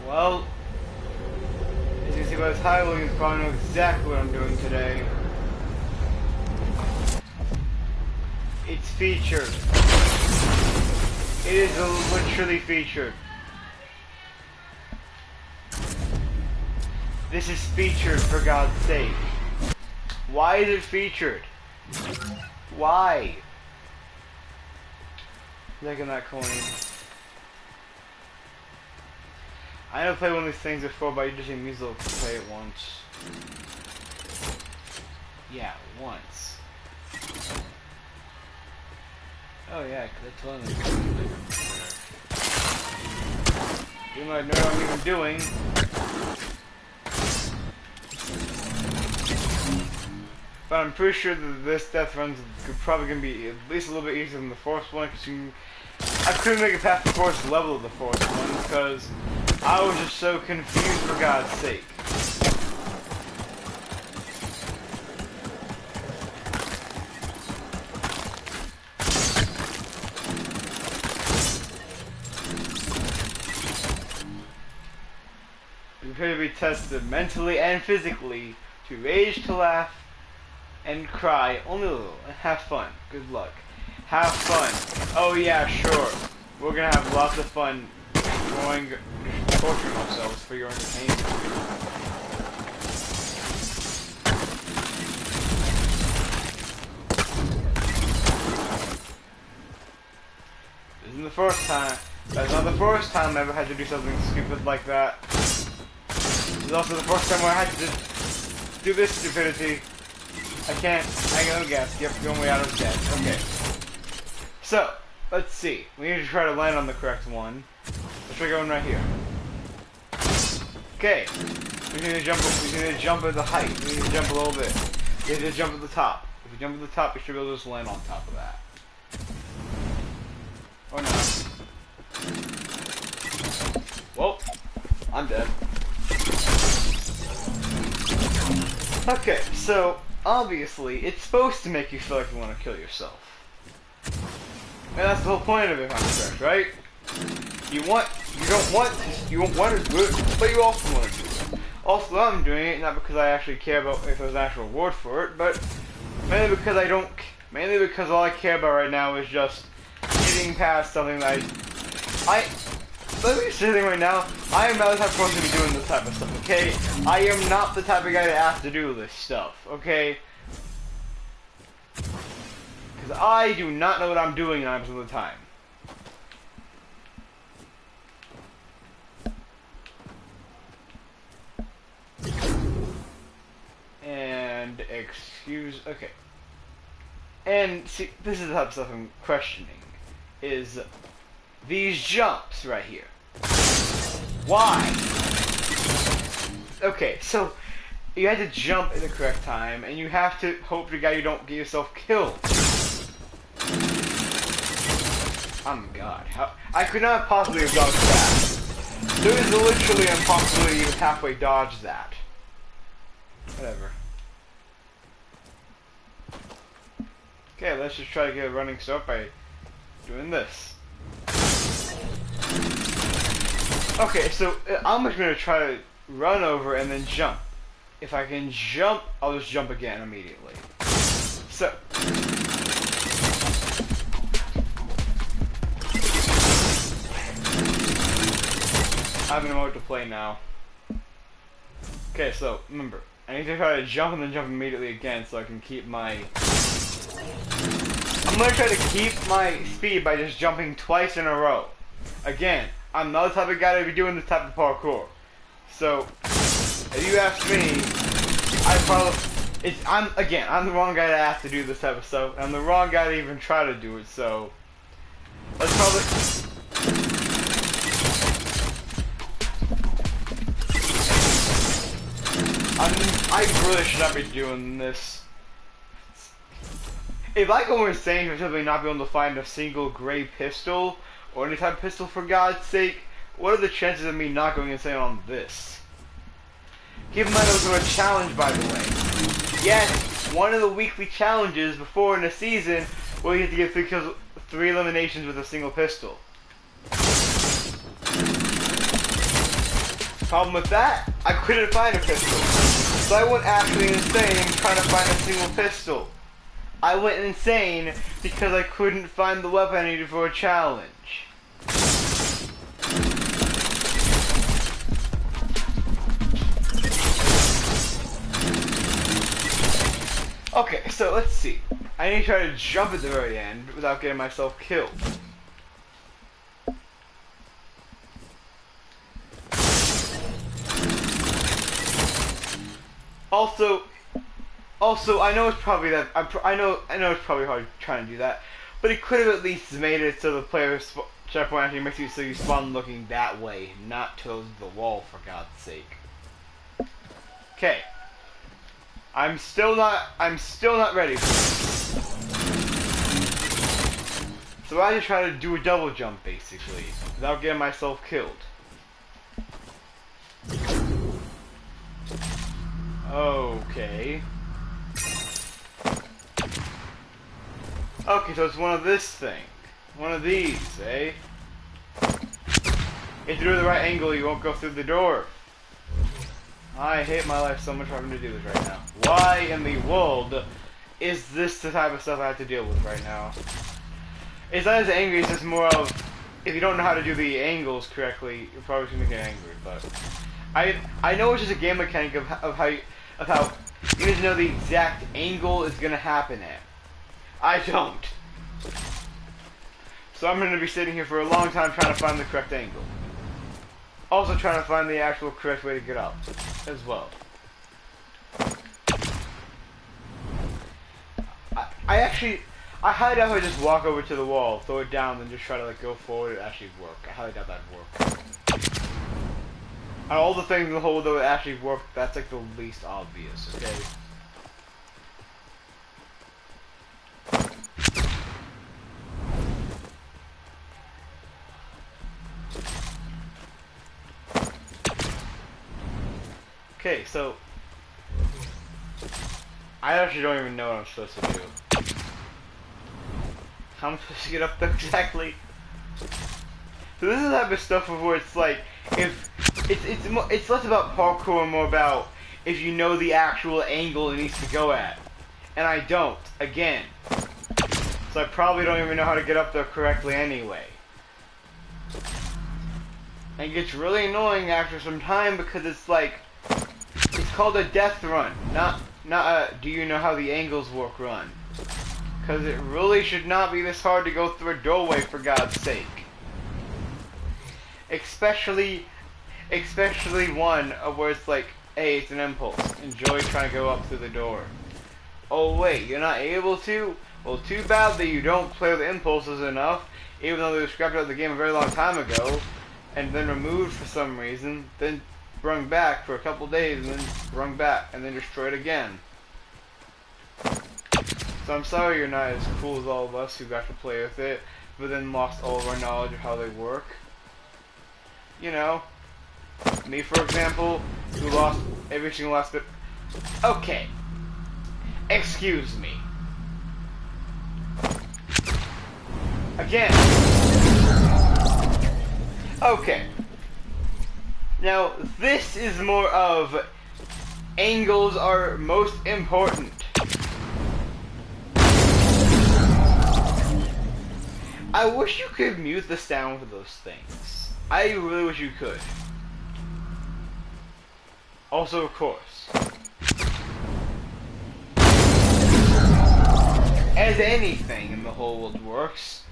Well, as you can see by the title, you probably know exactly what I'm doing today. It's featured. It is literally featured. This is featured, for God's sake. Why is it featured? Why? Taking that coin. I never played one of these things before, but I just need music to play it once. Yeah, once. Oh yeah, because I told him. Even though I know what I'm even doing. But I'm pretty sure that this death run's probably gonna be at least a little bit easier than the first one, because I couldn't make it past the first level of the first one because I was just so confused, for God's sake. You prepare to be tested mentally and physically, to rage, to laugh, and cry, only a little, and have fun. Good luck. Have fun. Oh yeah, sure. We're gonna have lots of fun torturing ourselves for your entertainment. This isn't the first time. That's not the first time I ever had to do something stupid like that. This is also the first time where I had to do this stupidity. I gotta guess. You have to go way out of 10. Okay. So, let's see. We need to try to land on the correct one. Let's try going right here. Okay. We need to jump at the height. We need to jump a little bit. We need to jump at the top. If you jump at the top, you should be able to just land on top of that. Or not. Well, I'm dead. Okay, so obviously, it's supposed to make you feel like you want to kill yourself. And that's the whole point of it, correct, right? You don't want to do it, but you also want to do it. Also, I'm doing it not because I actually care about if there's an actual reward for it, but mainly because all I care about right now is just getting past something that let me say right now, I am not the type of person to be doing this type of stuff, okay? I am not the type of guy that has to do this stuff, okay? Because I do not know what I'm doing 9% of the time. And, okay. And, see, this is the type of stuff I'm questioning, is these jumps right here. Why? Okay, so you had to jump at the correct time, and you have to hope to God you don't get yourself killed. Oh my God, I could not possibly have dodged that. There is literally an impossibility to even halfway dodge that. Whatever. Okay, let's just try to get a running start by doing this. Okay, so I'm just going to try to run over and then jump. If I can jump, I'll just jump again immediately. So. I don't know what to play now. Okay, so remember, I need to try to jump and then jump immediately again so I can keep my... I'm going to try to keep my speed by just jumping twice in a row. Again, I'm not the type of guy to be doing this type of parkour. So, if you ask me, I'm the wrong guy to ask to do this type of stuff. I'm the wrong guy to even try to do it, so... Let's probably... I really should not be doing this. If I go insane for simply not being able to find a single gray pistol, or any type of pistol for God's sake, what are the chances of me not going insane on this? Keep in mind those were a challenge, by the way. Yes, one of the weekly challenges before in the season where you have to get 3 eliminations with a single pistol. Problem with that, I couldn't find a pistol. So I went actually insane trying to find a single pistol. I went insane because I couldn't find the weapon I needed for a challenge. Okay, so let's see. I need to try to jump at the very end without getting myself killed. Also, I know it's probably that I know it's probably hard trying to do that, but it could have at least made it so the player's checkpoint actually makes you so you spawn looking that way, not towards the wall, for God's sake. Okay, I'm still not ready for this. So I just try to do a double jump basically without getting myself killed. Okay. Okay, so it's one of this thing. One of these, eh? If you do the right angle, you won't go through the door. I hate my life so much having to do this right now. Why in the world is this the type of stuff I have to deal with right now? It's not as angry, it's just more of, if you don't know how to do the angles correctly, you're probably gonna get angry, but... I know it's just a game mechanic of how you need to know the exact angle is gonna happen at. I don't. So I'm gonna be sitting here for a long time trying to find the correct angle. Also trying to find the actual correct way to get up as well. I highly doubt if I just walk over to the wall, throw it down, then just try to like go forward, it actually work. I highly doubt that'd work. Out of all the things in the whole world that would actually work, that's like the least obvious, okay? Okay, so I actually don't even know what I'm supposed to do. How am I supposed to get up there exactly? So this is the type of stuff where it's like, if it's less about parkour and more about if you know the actual angle it needs to go at, and I don't. Again, so I probably don't even know how to get up there correctly anyway. And it gets really annoying after some time because it's like, it's called a death run, not a do you know how the angles work run. Because it really should not be this hard to go through a doorway, for God's sake. Especially one where it's like, hey, it's an impulse. Enjoy trying to go up through the door. Oh wait, you're not able to? Well, too bad that you don't play with impulses enough, even though they were scrapped out of the game a very long time ago, and then removed for some reason, then brung back for a couple days, and then brung back, and then destroyed again. So I'm sorry you're not as cool as all of us who got to play with it, but then lost all of our knowledge of how they work. You know, me for example, who lost every single last bit. Okay, excuse me. Again. Okay. Now this is more of angles are most important. I wish you could mute the sound for those things. I really wish you could. Also, of course, as anything in the whole world works,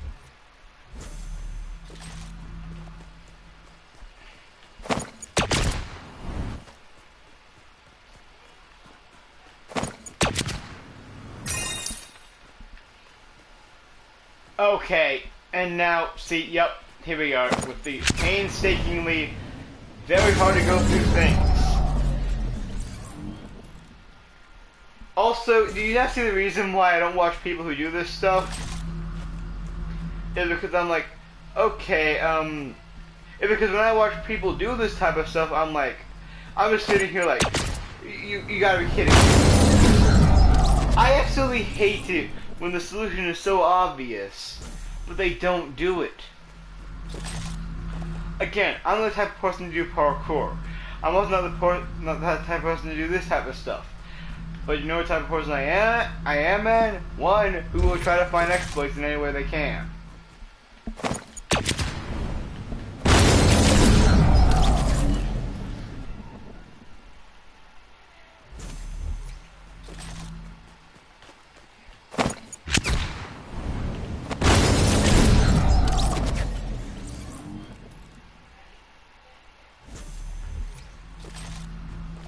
okay, and now, see, yep, here we are, with the painstakingly very hard to go through things. Also, do you not see the reason why I don't watch people who do this stuff? Is because I'm like, okay, it's because when I watch people do this type of stuff, I'm like, I'm just sitting here like, you gotta be kidding me. I absolutely hate it when the solution is so obvious, but they don't do it. Again, I'm the type of person to do parkour. I'm also not that type of person to do this type of stuff. But you know what type of person I am? I am, man? One who will try to find exploits in any way they can.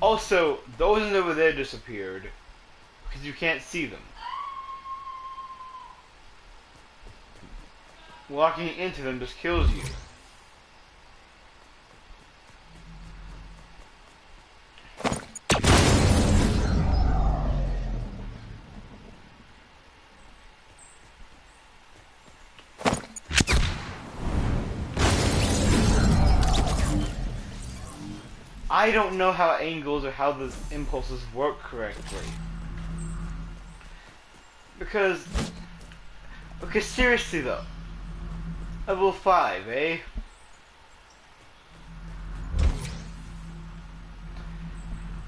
Also, those over there disappeared because you can't see them. Walking into them just kills you. I don't know how angles or how the impulses work correctly. Because seriously though, level 5, eh?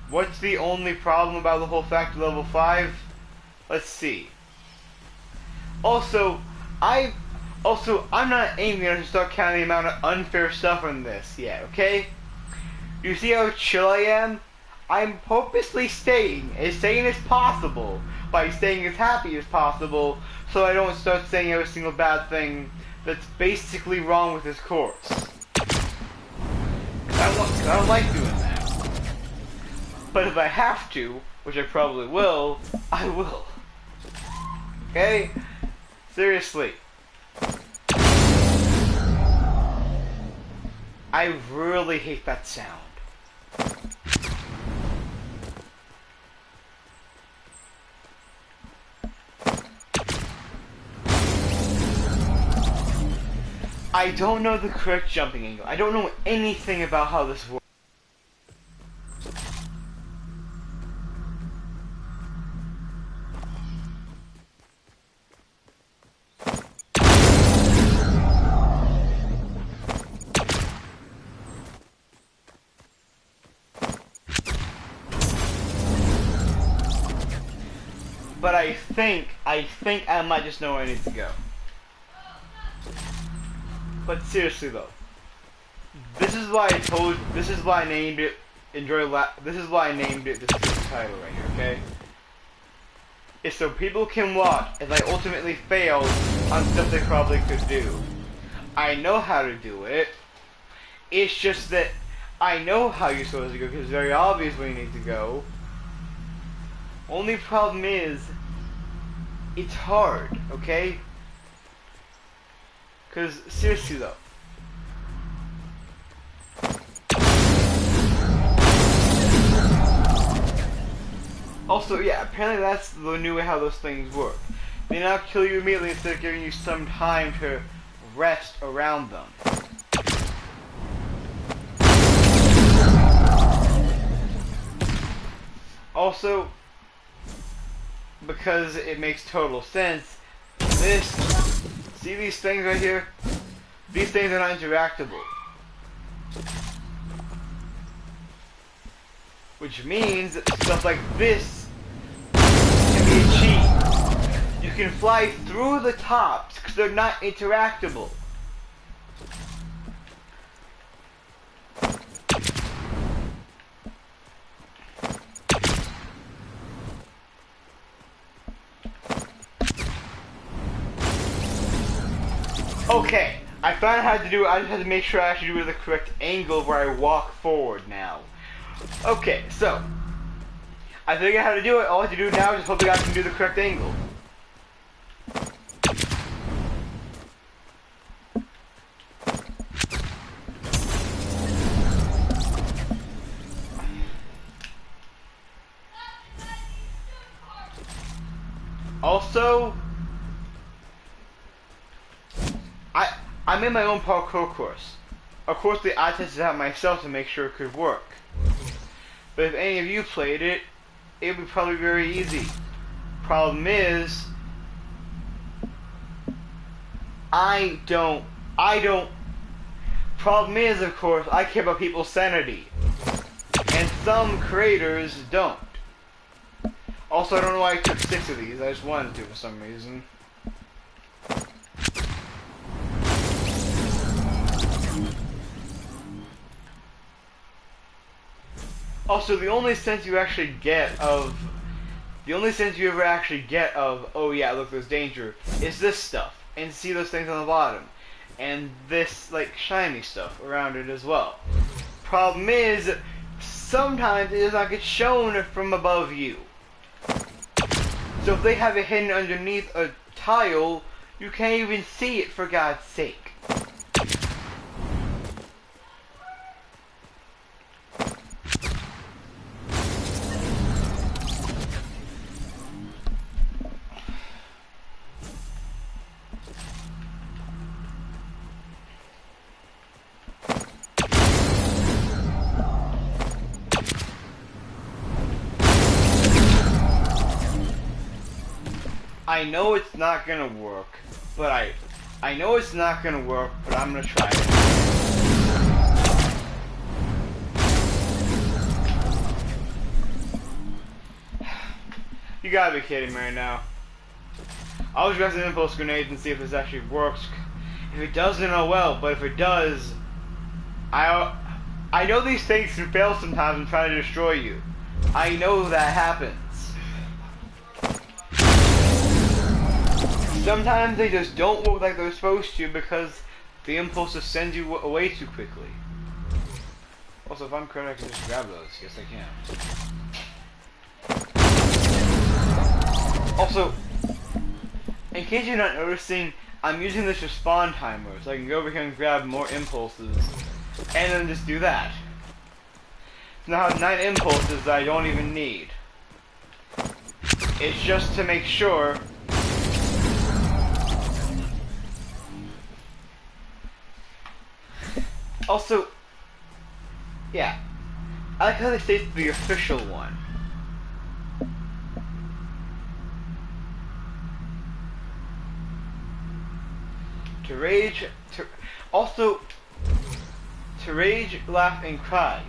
What's the only problem about the whole fact of level 5? Let's see. Also, I'm not aiming to start counting the amount of unfair stuff in this yet, okay? You see how chill I am? I'm purposely staying as sane as possible by staying as happy as possible so I don't start saying every single bad thing that's basically wrong with this course. I don't like doing that. But if I have to, which I probably will, I will. Okay? Seriously. I really hate that sound. I don't know the correct jumping angle. I don't know anything about how this works. But I think I might just know where I need to go. But seriously though, this is why I named it this is why I named it this title right here, okay? It's so people can watch as I ultimately fail on stuff they probably could do. I know how to do it. It's just that I know how you're supposed to go because it's very obvious where you need to go. Only problem is, it's hard, okay? Because, seriously though. Also, yeah, apparently that's the new way how those things work. They now kill you immediately instead of giving you some time to rest around them. Also, because it makes total sense, see these things right here? These things are not interactable. Which means that stuff like this can be achieved. You can fly through the tops because they're not interactable. Okay, I found out how to do it. I just had to make sure I actually do it at the correct angle where I walk forward now. Okay, so I figured out how to do it. All I have to do now is just hope I can do the correct angle. Also, I made my own parkour course. Of course, I tested it out myself to make sure it could work. But if any of you played it, it would be probably very easy. Problem is, problem is, of course, I care about people's sanity. some creators don't. Also, I don't know why I took 6 of these. I just wanted to for some reason. Also, the only sense you ever actually get of, oh yeah, look, there's danger, is this stuff. And see those things on the bottom. And this, like, shiny stuff around it as well. Problem is, sometimes it does not get shown from above you. So if they have it hidden underneath a tile, you can't even see it, for God's sake. I know it's not gonna work, but I know it's not gonna work, but I'm gonna try it. You gotta be kidding me right now. I'll just grab some impulse grenades and see if this actually works. If it doesn't, oh well, but if it does, I know these things can fail sometimes and try to destroy you. I know that happens. Sometimes they just don't work like they're supposed to because the impulses send you away too quickly. Also, if I'm correct, I can just grab those. Yes, I can. Also, in case you're not noticing, I'm using this respawn timer, so I can go over here and grab more impulses, and then just do that. So now I have 9 impulses that I don't even need. It's just to make sure. Also, yeah, I like how they say it's the official one. To rage, to rage, laugh, and cry.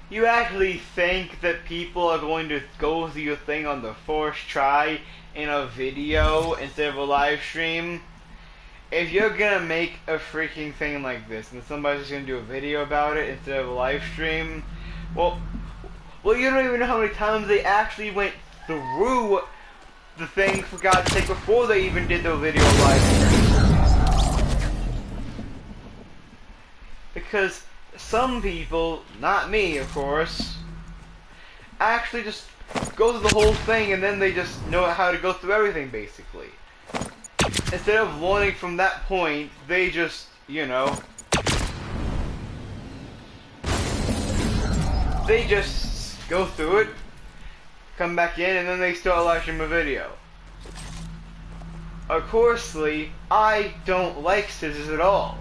You actually think that people are going to go through your thing on the first try in a video instead of a live stream? If you're gonna make a freaking thing like this and somebody's just gonna do a video about it instead of a live stream, well, you don't even know how many times they actually went through the thing, for God's sake, before they even did the video live stream. Because some people, not me of course, actually just go through the whole thing and then they just know how to go through everything basically. Instead of learning from that point, they just, you know, they just go through it, come back in, and then they start watching a video. Of course, I don't like scissors at all.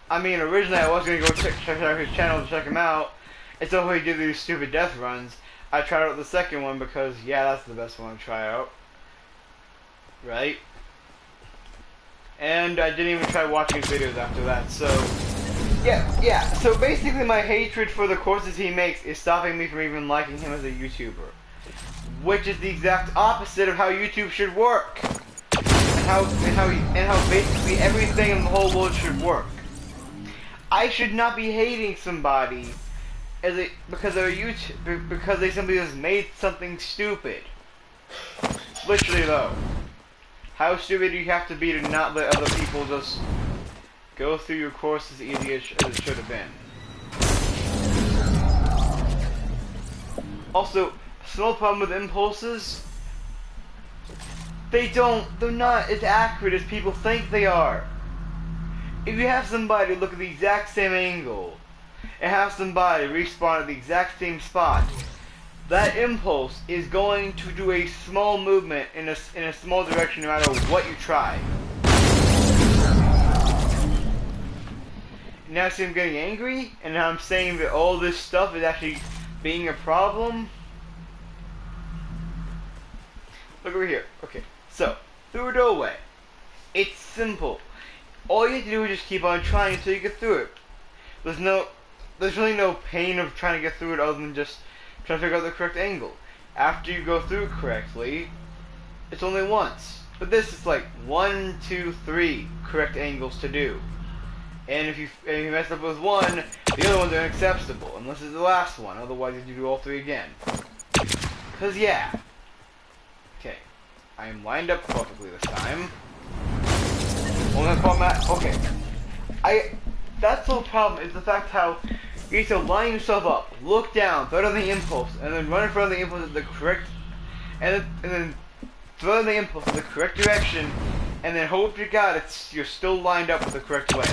I mean, originally I was gonna go check out his channel to check him out, until he did these stupid death runs. I tried out the second one because, yeah, that's the best one to try out. Right? And I didn't even try watching his videos after that, so... Yeah, so basically my hatred for the courses he makes is stopping me from even liking him as a YouTuber. Which is the exact opposite of how YouTube should work. And how basically everything in the whole world should work. I should not be hating somebody because they simply just made something stupid. Literally though. How stupid do you have to be to not let other people just go through your course as easy as it should have been? Also, small problem with impulses. They're not as accurate as people think they are. If you have somebody look at the exact same angle, and have somebody respawn at the exact same spot, that impulse is going to do a small movement in a small direction no matter what you try. Now see I'm getting angry, and now I'm saying that all this stuff is actually being a problem. Look over here. Okay, so through a doorway. It's simple. All you have to do is just keep on trying until you get through it. There's really no pain of trying to get through it other than just trying to figure out the correct angle. After you go through it correctly, it's only once. But this is like 1, 2, 3 correct angles to do. And if you mess up with one, the other ones are unacceptable, unless it's the last one. Otherwise, you have to do all 3 again. Cause yeah. Okay, I am lined up perfectly this time. Only format. Okay, that's the whole problem. Is the fact how you need to line yourself up, look down, throw down the impulse, and then run in front of the impulse at the correct, and then throw down the impulse in the correct direction, and then hope to God you're still lined up with the correct way.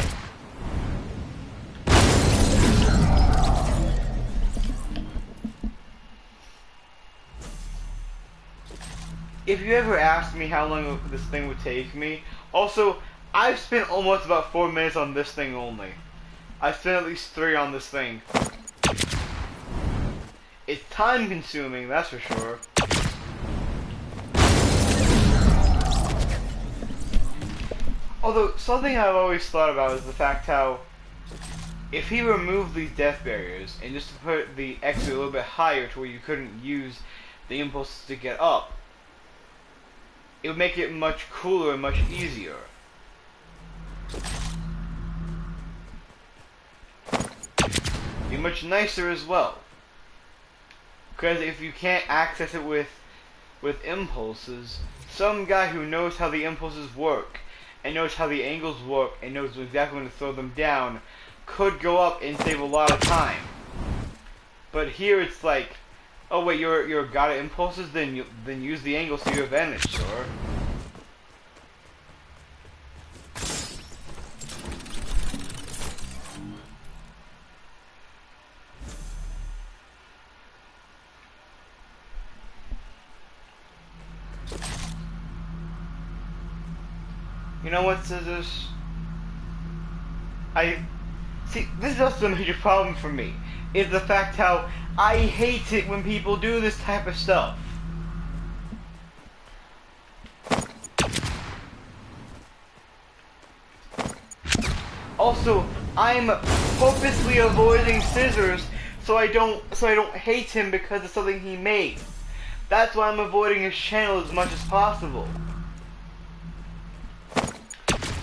If you ever asked me how long this thing would take me, also, I've spent almost about 4 minutes on this thing only. I've spent at least 3 on this thing. It's time consuming, that's for sure. Although, something I've always thought about is the fact how if he removed these death barriers and just put the exit a little bit higher to where you couldn't use the impulses to get up, it would make it much cooler and much easier. Be much nicer as well. Because if you can't access it with impulses, some guy who knows how the impulses work, and knows how the angles work, and knows exactly when to throw them down, could go up and save a lot of time. But here it's like, oh wait, you're god at impulses, then use the angles to your advantage, sure. You know what, Scissors? See, this is also a major problem for me, is the fact how I hate it when people do this type of stuff. Also, I'm purposely avoiding Scissors so I don't hate him because of something he made. That's why I'm avoiding his channel as much as possible.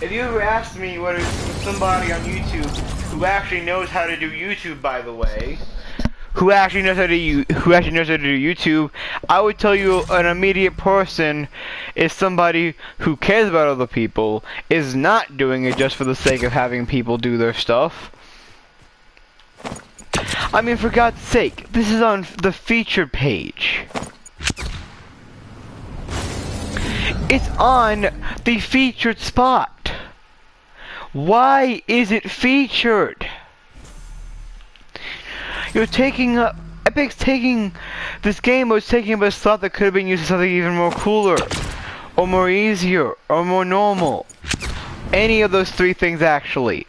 If you ever asked me what is somebody on YouTube who actually knows how to do YouTube, by the way, who actually knows how to do YouTube, I would tell you an immediate person is somebody who cares about other people, is not doing it just for the sake of having people do their stuff. I mean, for God's sake, this is on the featured page. It's on the featured spot. Why is it featured? You're taking up Epic's taking this game was taking up a slot that could have been used for something even more cooler, or more easier, or more normal. Any of those 3 things actually.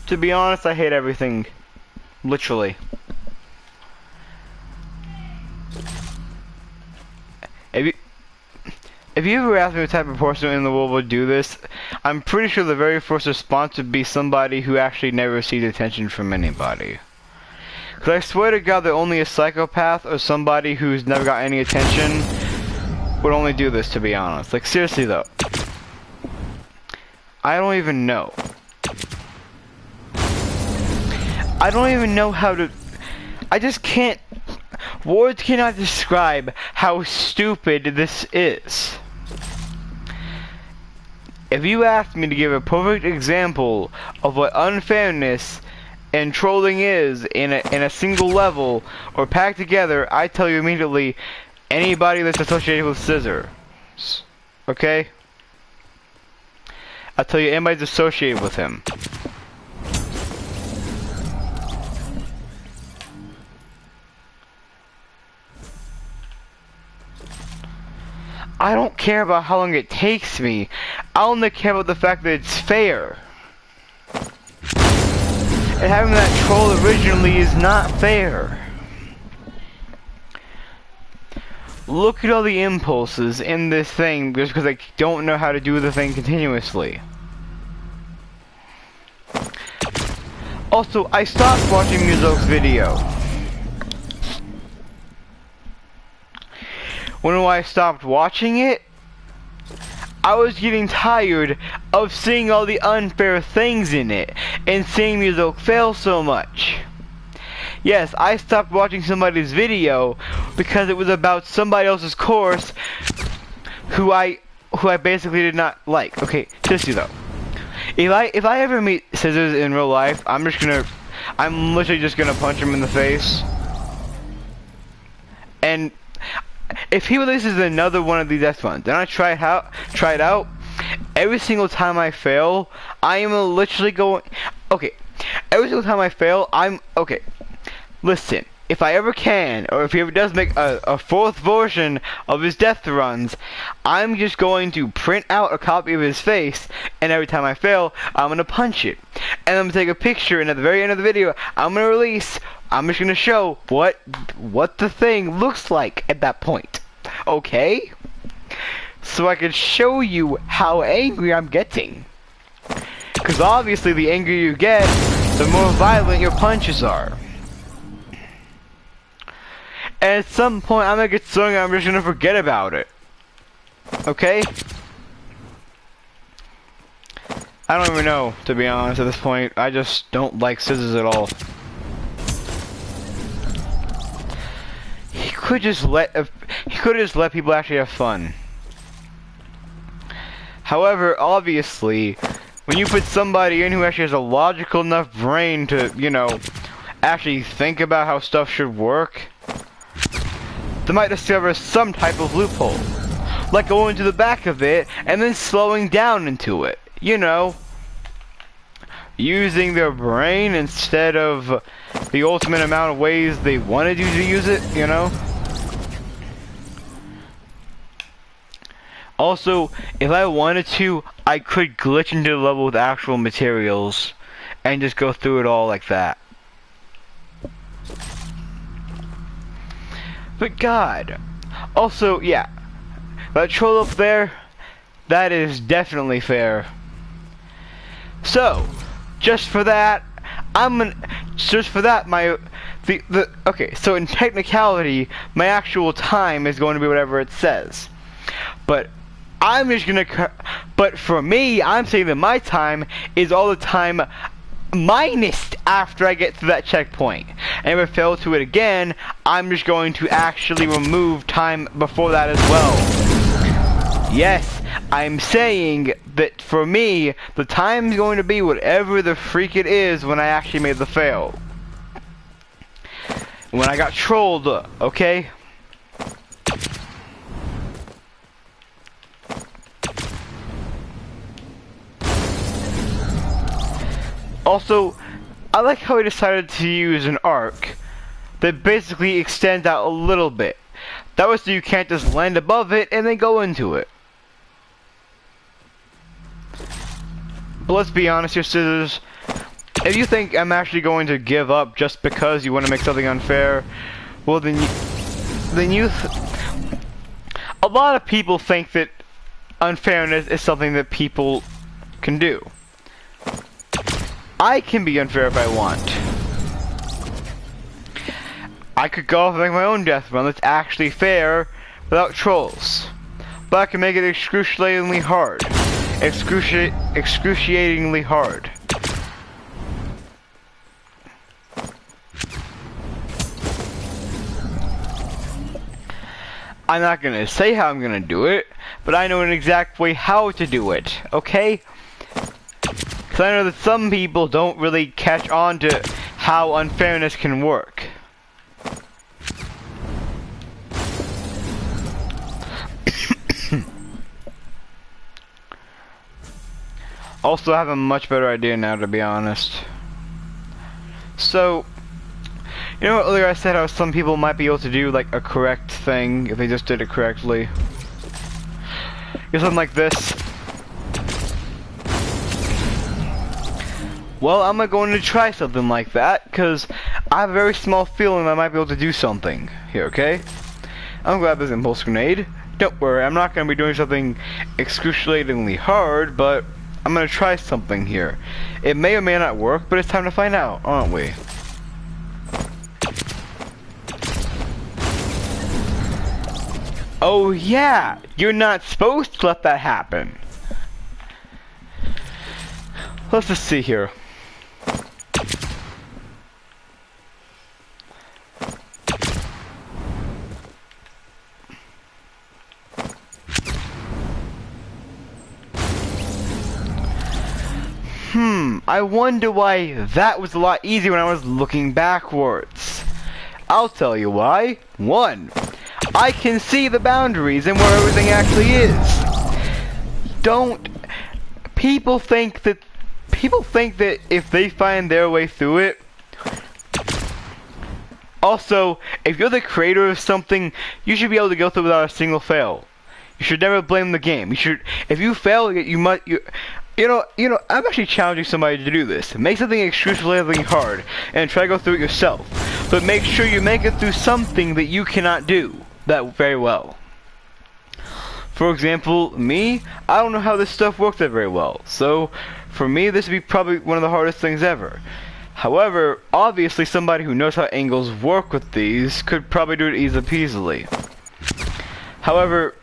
To be honest, I hate everything. Literally. If you ever asked me what type of person in the world would do this, I'm pretty sure the very first response would be somebody who actually never sees attention from anybody. Because I swear to God that only a psychopath or somebody who's never got any attention would only do this, to be honest. Like, seriously though. I don't even know. I don't even know how to... I just can't... Words cannot describe how stupid this is. If you asked me to give a perfect example of what unfairness and trolling is in a single level or packed together, I tell you immediately anybody that's associated with Scissors. Okay? I'll tell you anybody's associated with him. I don't care about how long it takes me. I only care about the fact that it's fair. and having that troll originally is not fair. Look at all the impulses in this thing just because I don't know how to do the thing continuously. Also, I stopped watching Muzok's video. When I stopped watching it, I was getting tired of seeing all the unfair things in it and seeing Muzok fail so much. Yes, I stopped watching somebody's video because it was about somebody else's course who I basically did not like. Okay, seriously though. If I ever meet Scissors in real life, I'm literally just gonna punch him in the face. And if he releases another one of these F1s, then I try it out, every single time I fail, I am literally going, okay, every single time I fail, okay, listen, if I ever can, or if he ever does make a fourth version of his death runs, I'm just going to print out a copy of his face, and every time I fail, I'm gonna punch it. And I'm gonna take a picture, and at the very end of the video, I'm just gonna show what the thing looks like at that point. Okay? So I can show you how angry I'm getting. Because obviously the angrier you get, the more violent your punches are. And at some point, I'm gonna get so angry, I'm just gonna forget about it. Okay? I don't even know, to be honest, at this point. I just don't like Scissors at all. He could just let people actually have fun. However, obviously, when you put somebody in who actually has a logical enough brain to, you know, actually think about how stuff should work, they might discover some type of loophole. Like going to the back of it, and then slowing down into it. You know, using their brain instead of the ultimate amount of ways they wanted you to use it, you know? Also, if I wanted to, I could glitch into the level with actual materials and just go through it all like that. But God, also, yeah, that troll up there, that is definitely fair. So, just for that, okay, so in technicality, my actual time is going to be whatever it says. But but for me, I'm saying that my time is all the time minus after I get to that checkpoint. And if I fail to it again, I'm just going to actually remove time before that as well. Yes, I'm saying that for me, the time is going to be whatever the freak it is when I actually made the fail. When I got trolled, okay? Also, I like how he decided to use an arc that basically extends out a little bit. That way so you can't just land above it and then go into it. But let's be honest here, Scissors. If you think I'm actually going to give up just because you want to make something unfair, well then a lot of people think that unfairness is something that people can do. I can be unfair if I want. I could go off and make my own death run that's actually fair without trolls. But I can make it excruciatingly hard. Excruciatingly hard. I'm not gonna say how I'm gonna do it, but I know an exact way how to do it, okay? Because I know that some people don't really catch on to how unfairness can work. Also, I have a much better idea now, to be honest. So, you know what earlier I said how some people might be able to do like a correct thing if they just did it correctly? Something like this. well, I'm going to try something like that, because I have a very small feeling I might be able to do something here, okay? I'm gonna grab this impulse grenade. Don't worry, I'm not gonna be doing something excruciatingly hard, but I'm gonna try something here. It may or may not work, but it's time to find out, aren't we? Oh yeah, you're not supposed to let that happen. Let's just see here. I wonder why that was a lot easier when I was looking backwards. I'll tell you why. 1. I can see the boundaries and where everything actually is. People think that if they find their way through it. Also, if you're the creator of something, you should be able to go through without a single fail. You should never blame the game. If you fail, you know, I'm actually challenging somebody to do this. Make something excruciatingly hard and try to go through it yourself. But make sure you make it through something that you cannot do that very well. For example, me, I don't know how this stuff works that very well. So, for me, this would be probably one of the hardest things ever. However, obviously somebody who knows how angles work with these could probably do it easily. However,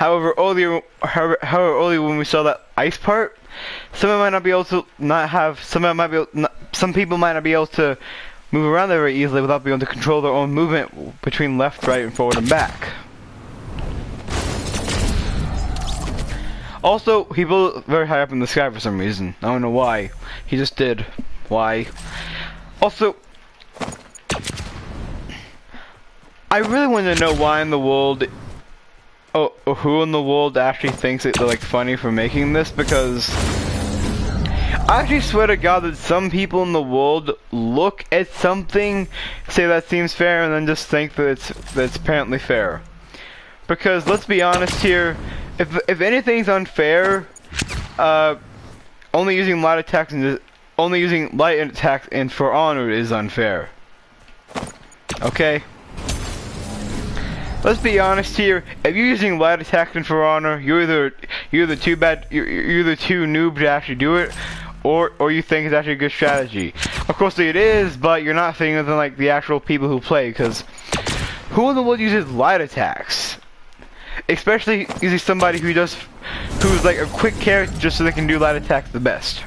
earlier when we saw that ice part, some people might not be able to move around there very easily without being able to control their own movement between left, right, and forward and back. Also, he blew very high up in the sky for some reason. I don't know why. He just did. Why? Also, I really want to know why in the world, who in the world actually thinks it like funny for making this, because I actually swear to God that some people in the world look at something, say that seems fair, and then just think that it's apparently fair. Because let's be honest here, if anything's unfair, only using light attacks and For Honor is unfair. Okay? Let's be honest here. If you're using light attack and For Honor, you're either too noob to actually do it, or you think it's actually a good strategy. Of course it is, but you're not thinking of like the actual people who play, because who in the world uses light attacks? Especially using somebody who's like a quick character just so they can do light attacks the best.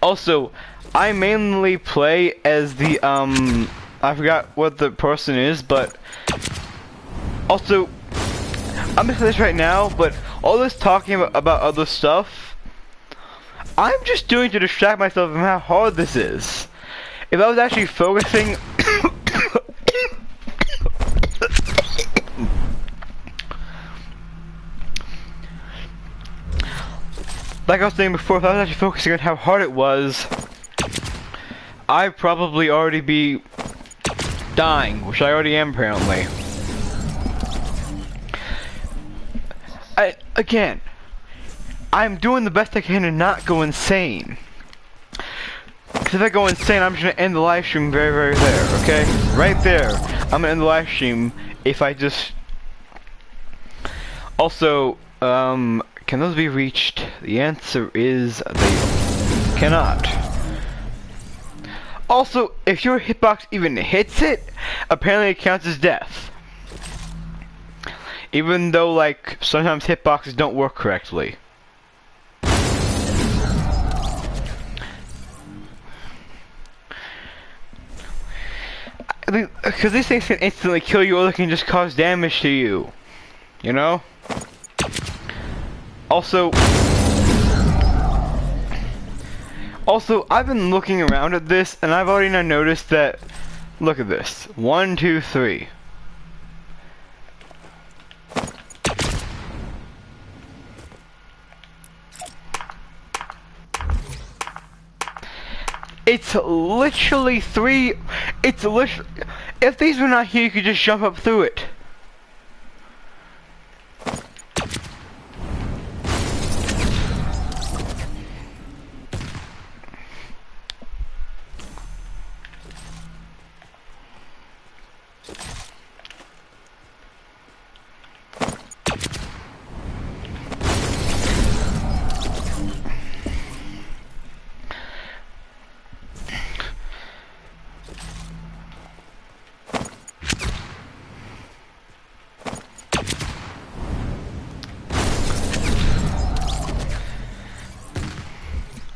Also, I mainly play as the I forgot what the person is, but also I'm gonna say this right now, but all this talking about other stuff, I'm just doing to distract myself from how hard this is. If I was actually focusing like I was saying before, if I was actually focusing on how hard it was, I'd probably already be dying, which I already am apparently. Again, I'm doing the best I can to not go insane. Because if I go insane, I'm just going to end the live stream very there, okay? Right there. I'm going to end the live stream if I just... Also, can those be reached? The answer is they cannot. Also, if your hitbox even hits it, apparently it counts as death. Even though, like, sometimes hitboxes don't work correctly. Because these things can instantly kill you, or they can just cause damage to you. You know? Also, I've been looking around at this, and I've already now noticed that, look at this, 1, 2, 3. It's literally 3, it's literally, if these were not here, you could just jump up through it.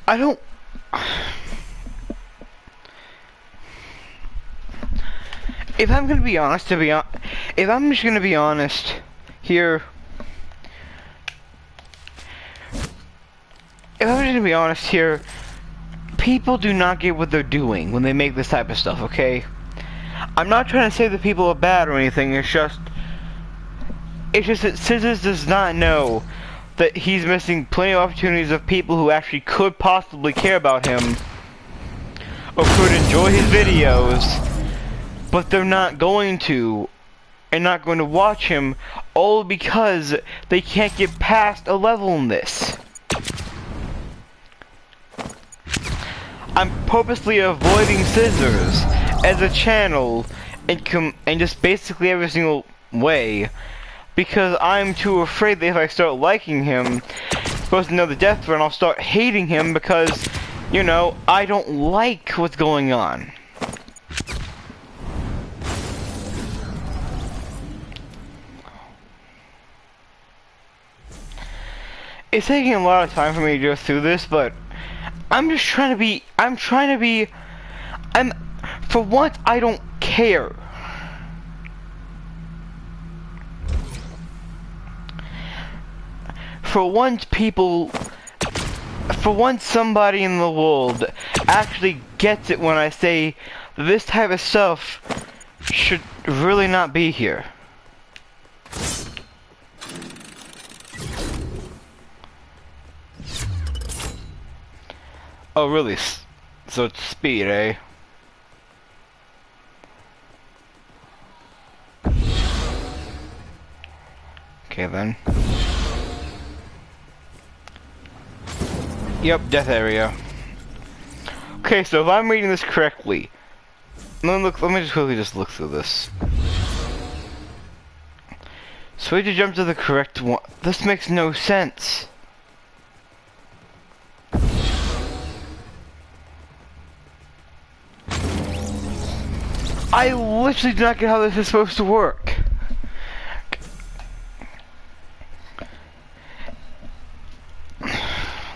I don't... If I'm gonna be honest, if I'm just gonna be honest here, people do not get what they're doing when they make this type of stuff, okay? I'm not trying to say that people are bad or anything, it's just that Scissors does not know that he's missing plenty of opportunities of people who actually could possibly care about him or could enjoy his videos, but they're not going to, and not going to watch him, all because they can't get past a level in this. I'm purposely avoiding Scissors as a channel and just basically every single way, because I'm too afraid that if I start liking him, supposed to know the death run, I'll start hating him because, you know, I don't like what's going on. It's taking a lot of time for me to go through this, but I'm just trying to be, for once, I don't care. For once somebody in the world actually gets it when I say this type of stuff should really not be here. Oh, really? So it's speed, eh? Okay, then. Yep, death area. Okay, so if I'm reading this correctly, let me just quickly look through this. So we just jump to the correct one. This makes no sense. I literally do not get how this is supposed to work.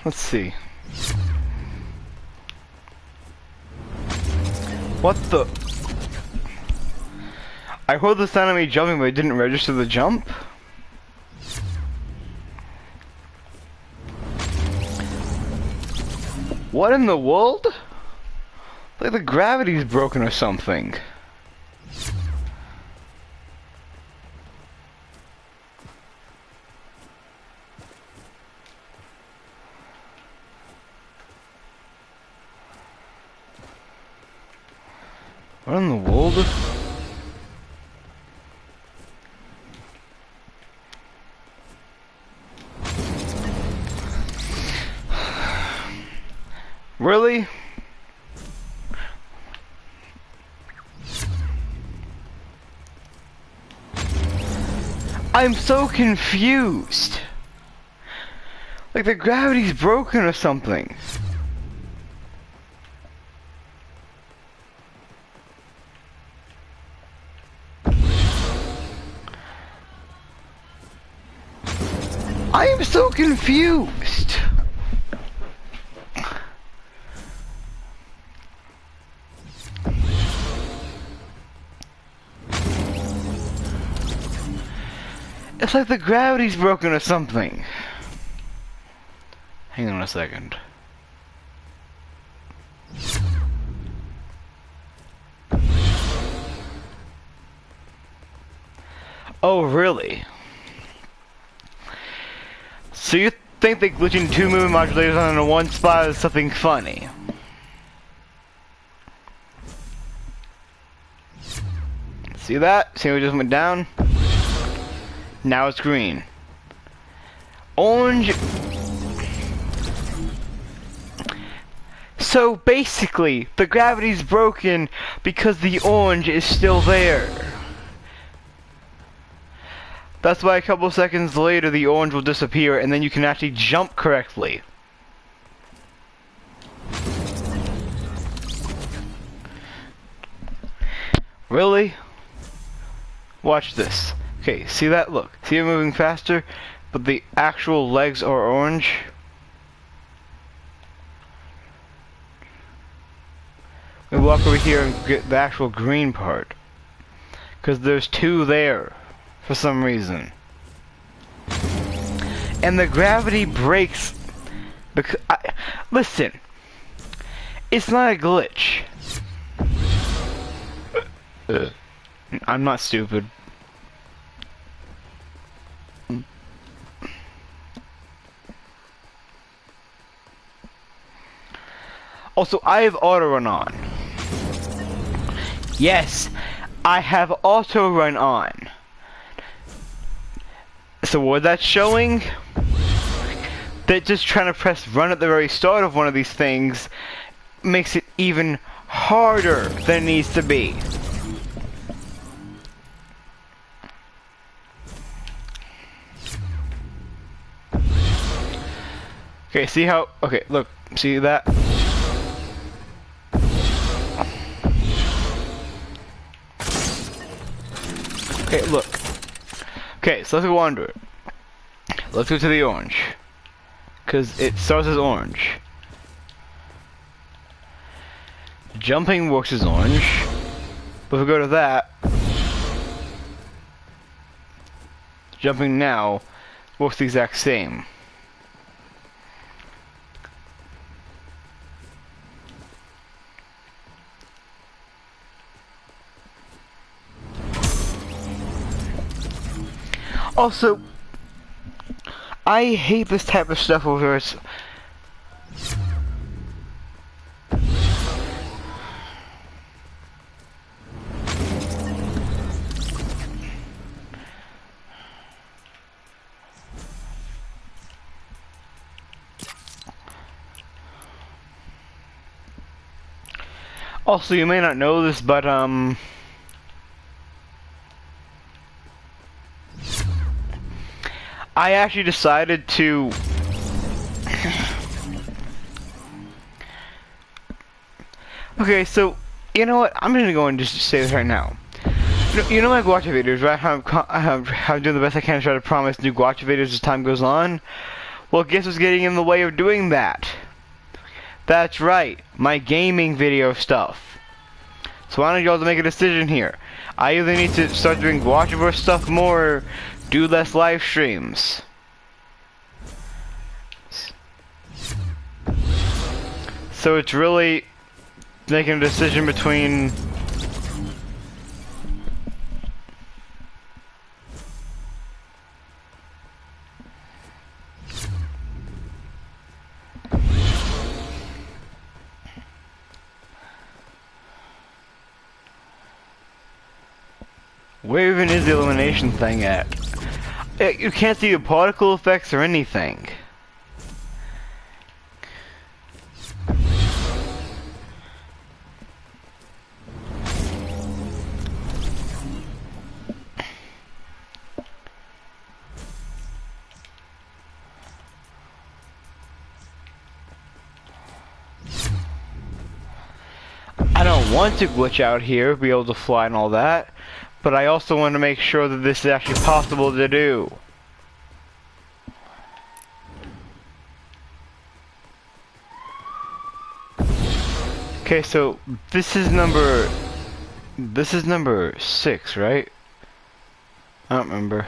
Let's see. What the? I heard the sound of me jumping, but it didn't register the jump. What in the world? Like the gravity's broken or something. What in the world? Really? I'm so confused. Like the gravity's broken or something. I am so confused. It's like the gravity's broken or something. Hang on a second. Oh, really? So you think that glitching two movement modulators on one spot is something funny? See that? See how it just went down? Now it's green. Orange. So basically, the gravity's broken because the orange is still there. That's why a couple seconds later the orange will disappear and then you can actually jump correctly. Really? Watch this. Okay, see that? Look. See it moving faster? But the actual legs are orange? We walk over here and get the actual green part. Because there's two there. For some reason. And the gravity breaks. Because listen. It's not a glitch. I'm not stupid. Also, I have auto run on. Yes, I have auto run on. So what that's showing? That just trying to press run at the very start of one of these things makes it even harder than it needs to be. Okay, see how, okay, look, see that? Okay, look. Okay, so let's go under it. Let's go to the orange. Because it starts as orange. Jumping works as orange. But if we go to that, jumping now works the exact same. Also, I hate this type of stuff where it's... Also, you may not know this, but, I actually decided to... Okay, so, you know what? I'm gonna go and just say this right now. You know my Gacha videos, right? I'm doing the best I can to try to promise new Gacha videos as time goes on? Well, guess what's getting in the way of doing that? That's right, my gaming video stuff. So why don't y'all make a decision here? I either need to start doing gachaverse stuff more, or do less live streams. So it's really making a decision between... Where even is the illumination thing at? You can't see the particle effects or anything. I don't want to glitch out here, be able to fly and all that. But I also want to make sure that this is actually possible to do. Okay, so this is number 6, right? I don't remember.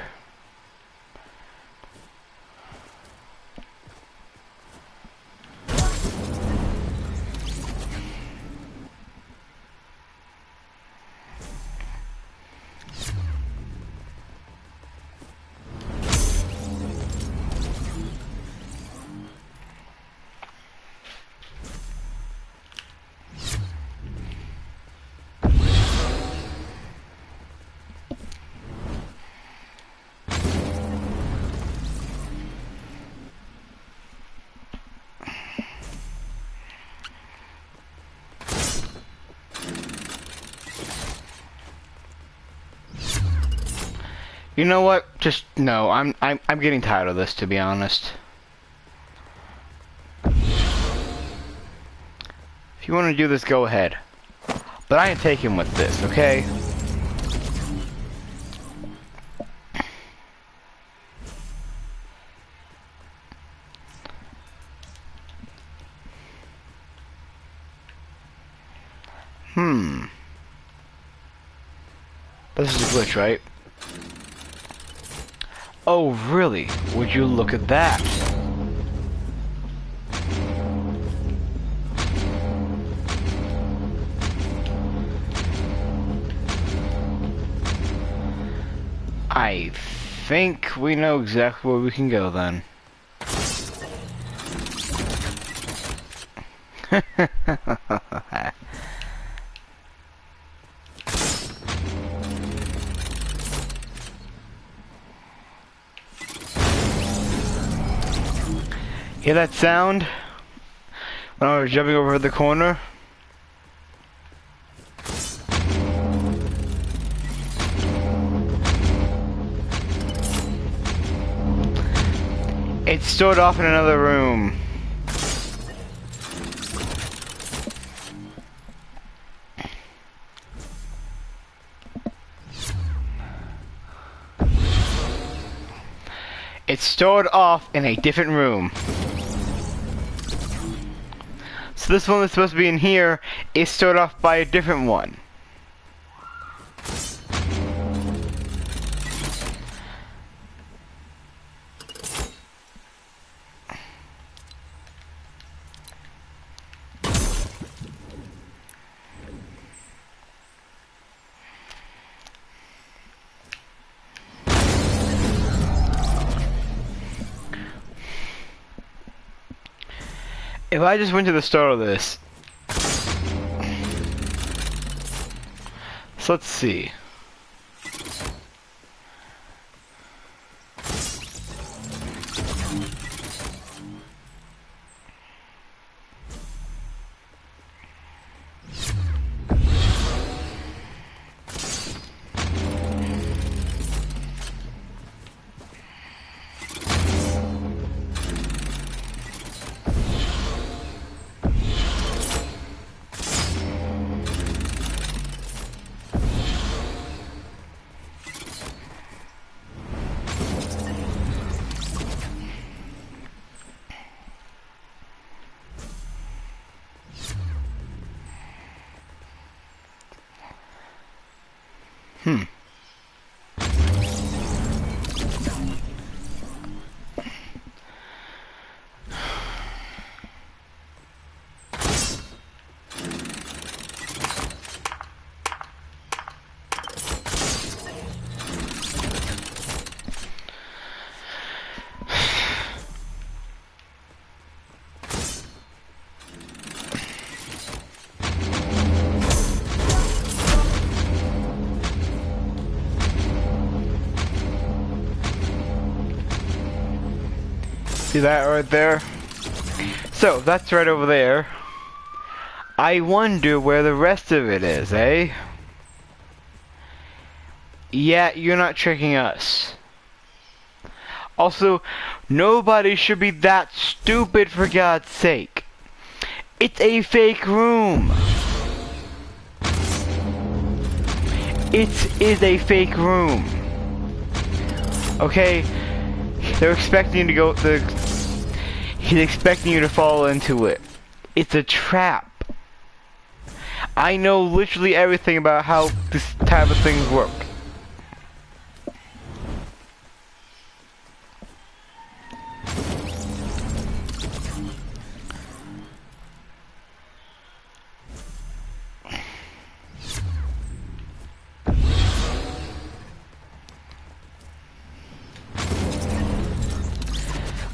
You know what? Just no. I'm getting tired of this, to be honest. If you want to do this, go ahead. But I ain't taking with this, okay? Hmm. This is a glitch, right? Oh, really? Would you look at that? I think we know exactly where we can go then. Hear that sound? When I was jumping over the corner? It's stored off in another room. It's stored off in a different room. So this one that's supposed to be in here is stored off by a different one. If I just went to the start of this, so let's see. See that right there? So, that's right over there. I wonder where the rest of it is, eh? Yeah, you're not tricking us. Also, nobody should be that stupid, for God's sake. It's a fake room. It is a fake room. Okay? They're expecting you to go, he's expecting you to fall into it. It's a trap. I know literally everything about how this type of things work.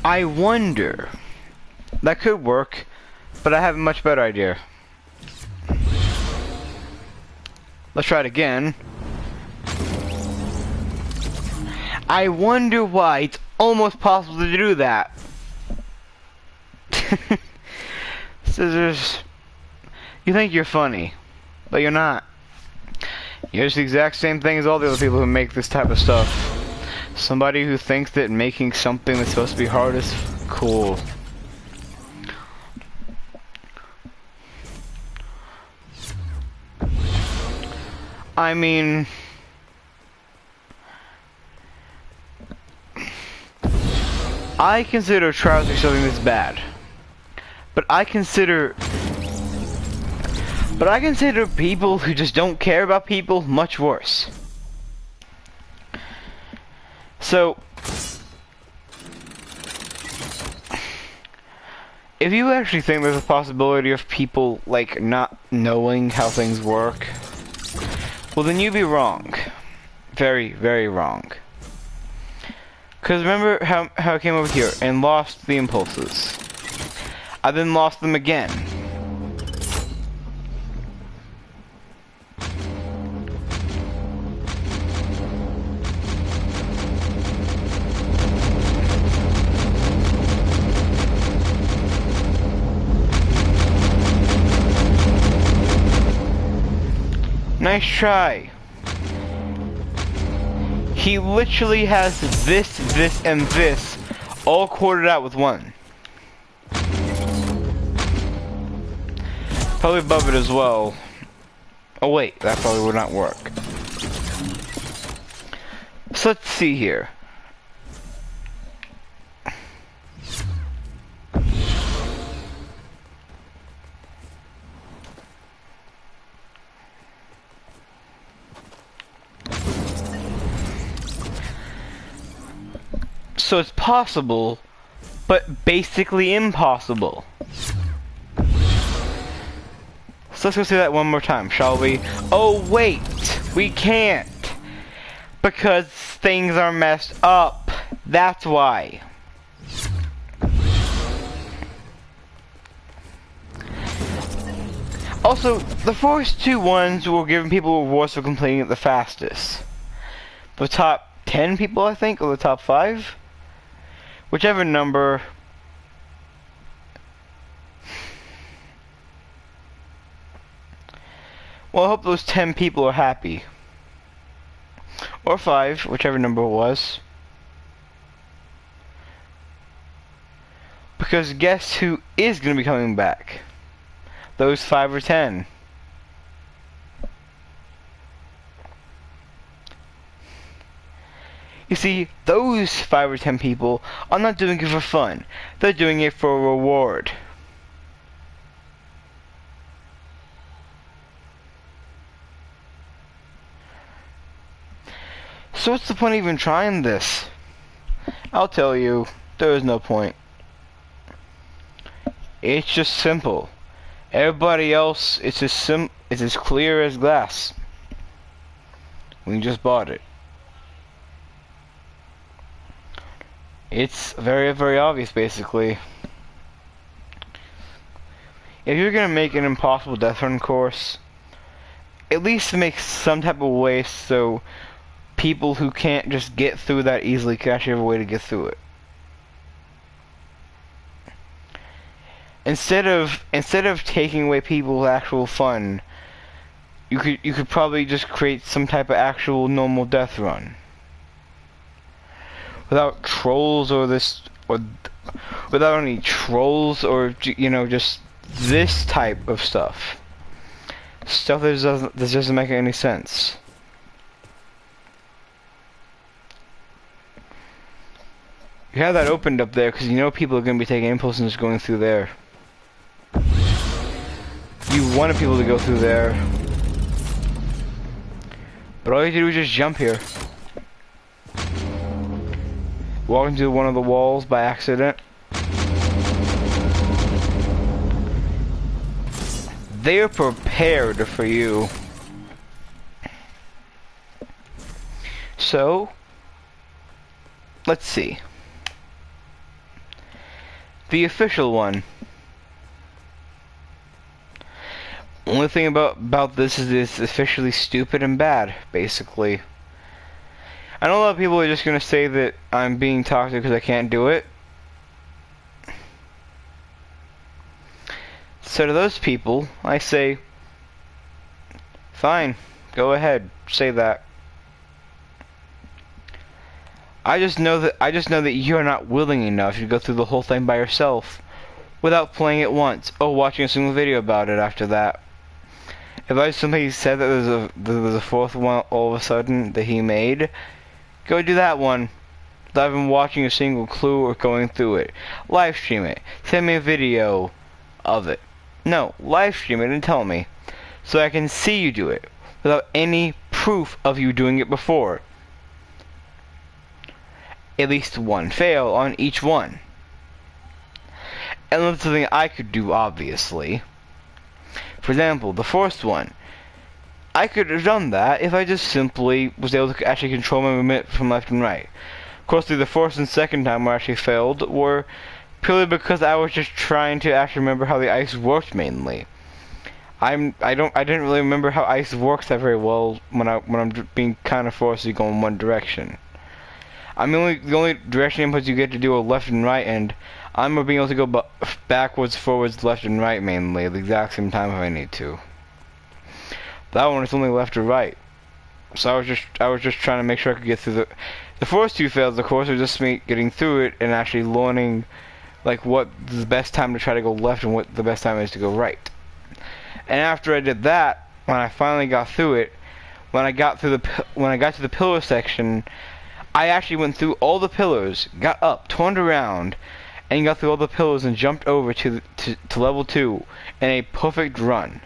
I wonder. That could work, but I have a much better idea. Let's try it again. I wonder why it's almost possible to do that. Scissors. You think you're funny, but you're not. You're just the exact same thing as all the other people who make this type of stuff. Somebody who thinks that making something that's supposed to be hard is cool. I mean, I consider trousers something that's bad, but I consider But I consider people who just don't care about people much worse. So, if you actually think there's a possibility of people, like, not knowing how things work, well then you'd be wrong. Very, very wrong. Because remember how I came over here and lost the impulses. I then lost them again. Nice try. He literally has this, and this all quartered out with one. Probably above it as well. Oh wait, that probably would not work. So let's see here. So it's possible, but basically impossible. So let's go see that one more time, shall we? Oh wait, we can't. Because things are messed up. That's why. Also, the first two ones were giving people rewards for completing it the fastest. The top 10 people, I think, or the top 5? Whichever number. Well, I hope those 10 people are happy. Or 5, whichever number it was. Because guess who is going to be coming back? Those 5 or 10. You see, those 5 or 10 people are not doing it for fun. They're doing it for a reward. So what's the point of even trying this? I'll tell you, there is no point. It's just simple. Everybody else, it's as clear as glass. We just bought it. It's very, very obvious, basically. If you're gonna make an impossible death run course, at least make some type of way so people who can't just get through that easily can actually have a way to get through it. Instead of taking away people's actual fun, you could probably just create some type of actual normal death run. Without trolls or without any trolls or, you know, just this type of stuff. Stuff that doesn't make any sense. You have that opened up there because you know people are going to be taking impulse and just going through there. You wanted people to go through there. But all you have to do is just jump here. Walk into one of the walls by accident. They are prepared for you. So, let's see. The official one. Only thing about this is it's officially stupid and bad, basically. I know a lot of people are just gonna say that I'm being toxic because I can't do it. So to those people, I say, fine, go ahead, say that. I just know that you're not willing enough to go through the whole thing by yourself without playing it once or watching a single video about it after that. If somebody said that there was a fourth one all of a sudden that he made, go do that one without even watching a single clue or going through it. Live stream it. Send me a video of it. No, live stream it and tell me. so I can see you do it without any proof of you doing it before. At least one fail on each one. And that's something I could do, obviously. For example, the first one. I could have done that if I just simply was able to actually control my movement from left and right. Of course, the first and second time where I actually failed were purely because I was just trying to actually remember how the ice worked mainly. I didn't really remember how ice works that very well when I'm being kind of forced to go in one direction. The only direction inputs you get to do are left and right, and I'm being able to go backwards, forwards, left and right mainly at the exact same time if I need to. That one is only left or right. So I was just trying to make sure I could get through the first two fails, of course, were just me getting through it and actually learning like what the best time to try to go left and what the best time is to go right. And after I did that, when I finally got through it, when I got to the pillar section, I actually went through all the pillars, got up, turned around, and got through all the pillars and jumped over to level 2 in a perfect run.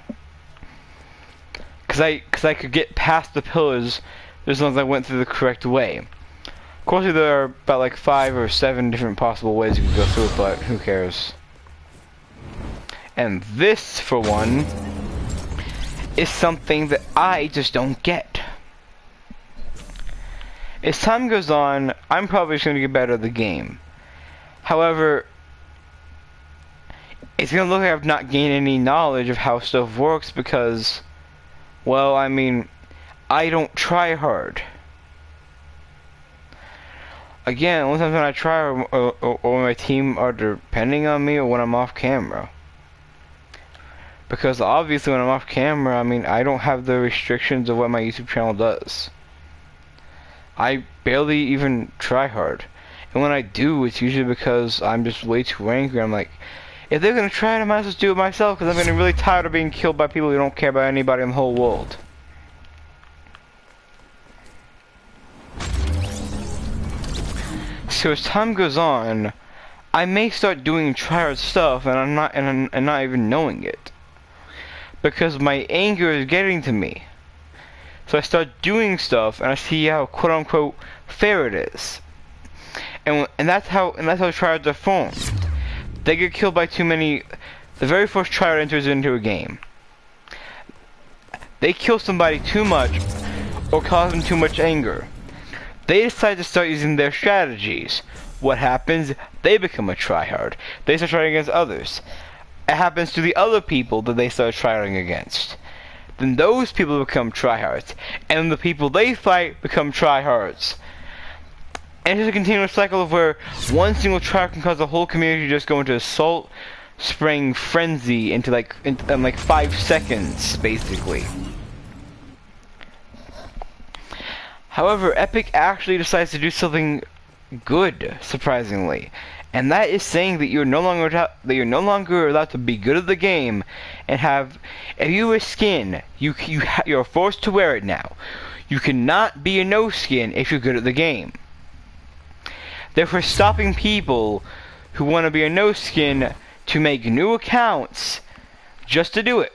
Cause I could get past the pillars as long as I went through the correct way. Of course, there are about like 5 or 7 different possible ways you could go through it, but who cares? And this, for one, is something that I just don't get. As time goes on, I'm probably just going to get better at the game. However, it's going to look like I've not gained any knowledge of how stuff works because, well, I mean, I don't try hard. Again, only times when I try or when my team are depending on me or when I'm off camera. Because obviously when I'm off camera, I mean, I don't have the restrictions of what my YouTube channel does. I barely even try hard. And when I do, it's usually because I'm just way too angry. I'm like, if they're going to try it, I might as well do it myself because I'm getting really tired of being killed by people who don't care about anybody in the whole world. So as time goes on, I may start doing tryhard stuff and I'm not even knowing it. Because my anger is getting to me. So I start doing stuff and I see how quote unquote fair it is. And that's how tryhards are formed. They get killed by too many. The very first tryhard enters into a game. They kill somebody too much or cause them too much anger. They decide to start using their strategies. What happens? They become a tryhard. They start trying against others. It happens to the other people that they start tryharding against. Then those people become tryhards. And the people they fight become tryhards. And it's a continuous cycle of where one single tryhard can cause the whole community to just go into assault, spraying frenzy into like 5 seconds, basically. However, Epic actually decides to do something good, surprisingly, and that is saying that you're no longer allowed to be good at the game, and if you have a skin, you're forced to wear it now. You cannot be a no skin if you're good at the game. Therefore, stopping people who want to be a no skin to make new accounts just to do it.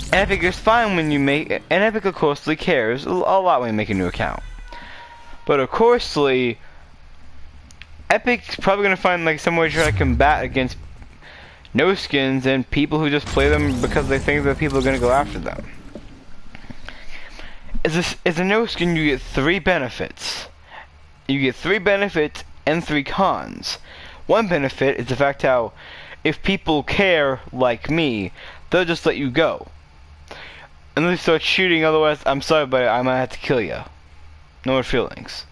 And Epic is fine when you make, and Epic of coursely cares a lot when you make a new account. But of coursely, Epic's probably gonna find like some way to try to combat against no skins and people who just play them because they think that people are gonna go after them. As a no skin, you get 3 benefits. You get 3 benefits and 3 cons. One benefit is the fact how if people care like me, they'll just let you go. Unless you start shooting, otherwise, I'm sorry, but I might have to kill you. No hard feelings.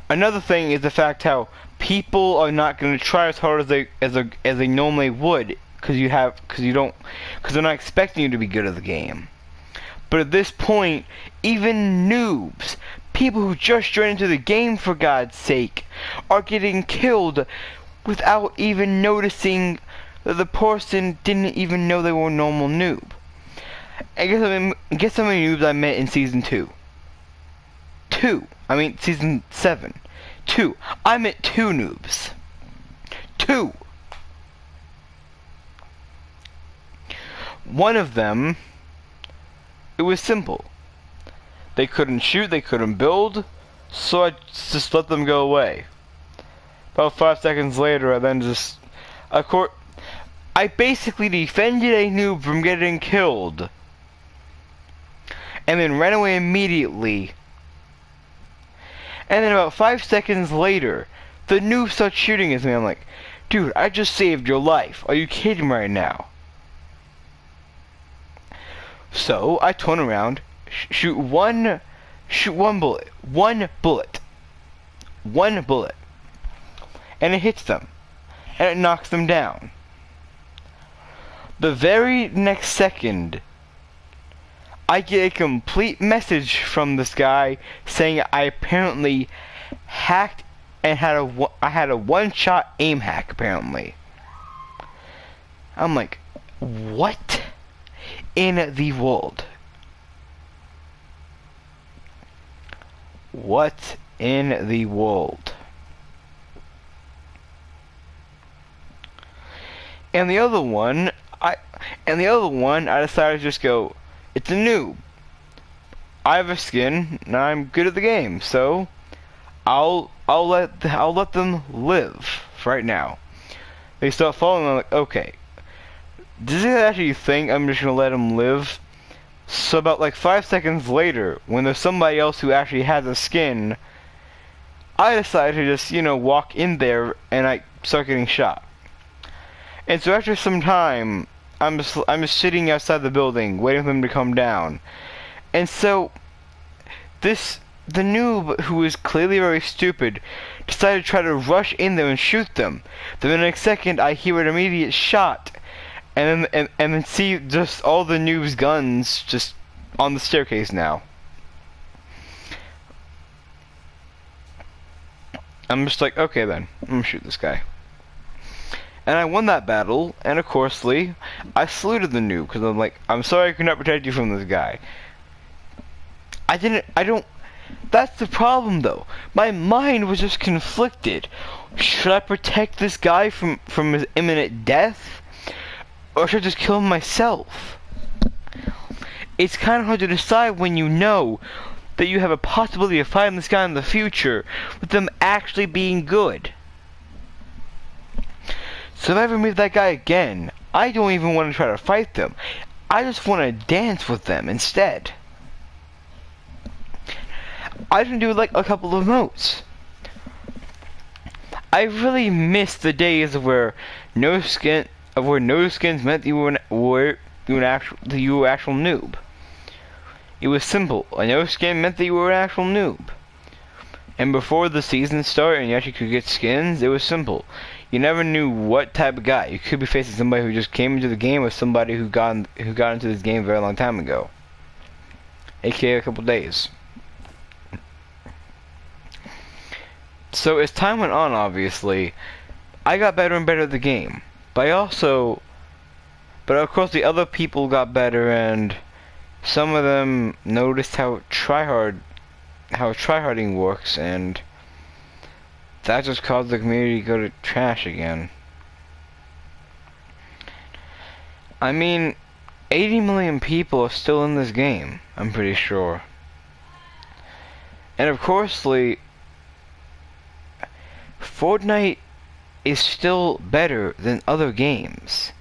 Another thing is the fact how people are not going to try as hard as they normally would, because they're not expecting you to be good at the game. But at this point, even noobs, people who just joined into the game for God's sake, are getting killed without even noticing that the person didn't even know they were a normal noob. Guess how many noobs I met in Season 2? 2. I mean, Season 7. 2. I met 2 noobs. 2. one of them, it was simple. They couldn't shoot, they couldn't build, so I just let them go away. About 5 seconds later, I then just, of course, I basically defended a noob from getting killed, and then ran away immediately. And then about 5 seconds later, the noob starts shooting at me. I'm like, dude, I just saved your life. Are you kidding me right now? So I turn around, shoot one bullet, and it hits them, and it knocks them down. The very next second, I get a complete message from this guy saying I apparently hacked and I had a one-shot aim hack apparently. I'm like, what in the world? What in the world? And the other one, I decided to just go, it's a noob. I have a skin, and I'm good at the game, so I'll let them live for right now. They start following. I'm like, okay, does it actually think I'm just gonna let them live? So about like 5 seconds later, when there's somebody else who actually has a skin, I decided to just, walk in there and I start getting shot. And so after some time, I'm just sitting outside the building, waiting for them to come down. And so the noob, who is clearly very stupid, decided to try to rush in there and shoot them. Then the next second, I hear an immediate shot, and then see just all the noob's guns just on the staircase now. I'm just like, okay then, I'm gonna shoot this guy. And I won that battle, and of course, I saluted the noob, because I'm like, I'm sorry I could not protect you from this guy. That's the problem though. My mind was just conflicted. Should I protect this guy from his imminent death? Or should I just kill him myself? It's kind of hard to decide when you know that you have a possibility of fighting this guy in the future with them actually being good. So if I ever meet that guy again, I don't even want to try to fight them. I just want to dance with them instead. I just do like a couple of emotes. I really miss the days where no skins meant you were an actual noob. It was simple. A no skin meant that you were an actual noob. And before the season started and you actually could get skins, it was simple. You never knew what type of guy. You could be facing somebody who just came into the game or somebody who got into this game a very long time ago. AKA a couple days. So as time went on, obviously, I got better and better at the game. But of course the other people got better, and some of them noticed how tryharding works, and that just caused the community to go to trash again. I mean, 80 million people are still in this game, I'm pretty sure. And of course, Fortnite is still better than other games.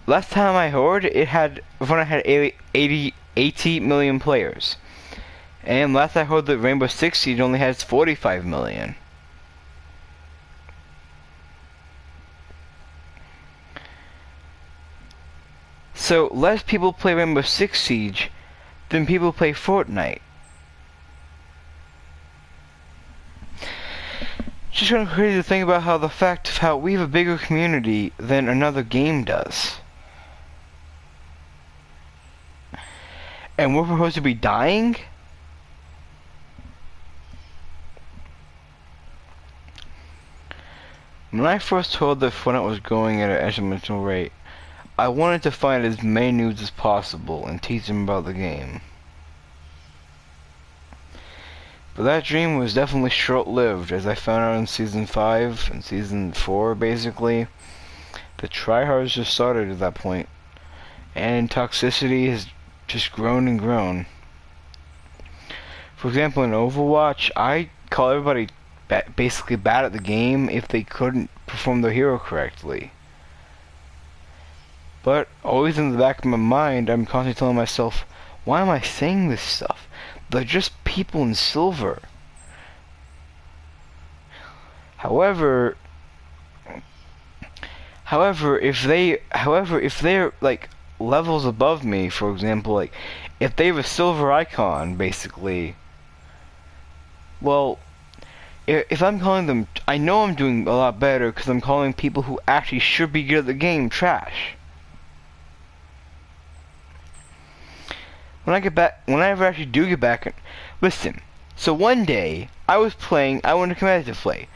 Last time I heard, Fortnite had 80 million players. And last I heard that Rainbow Six Siege only has 45 million. So less people play Rainbow Six Siege than people play Fortnite. Just kind of crazy to think about how we have a bigger community than another game does. And we're supposed to be dying? When I first heard that Fortnite was going at an exponential rate, I wanted to find as many noobs as possible and teach them about the game. But that dream was definitely short-lived, as I found out in Season 5 and Season 4, basically, The tryhards just started at that point, and toxicity has just grown and grown. For example, in Overwatch, I call everybody basically bad at the game if they couldn't perform their hero correctly. But always in the back of my mind, I'm constantly telling myself, why am I saying this stuff? They're just people in silver. However, if they're like levels above me, for example, like if they have a silver icon, basically, well, if I'm calling them, I know I'm doing a lot better because I'm calling people who actually should be good at the game trash. Whenever I actually do get back, listen. So one day I wanted competitive play,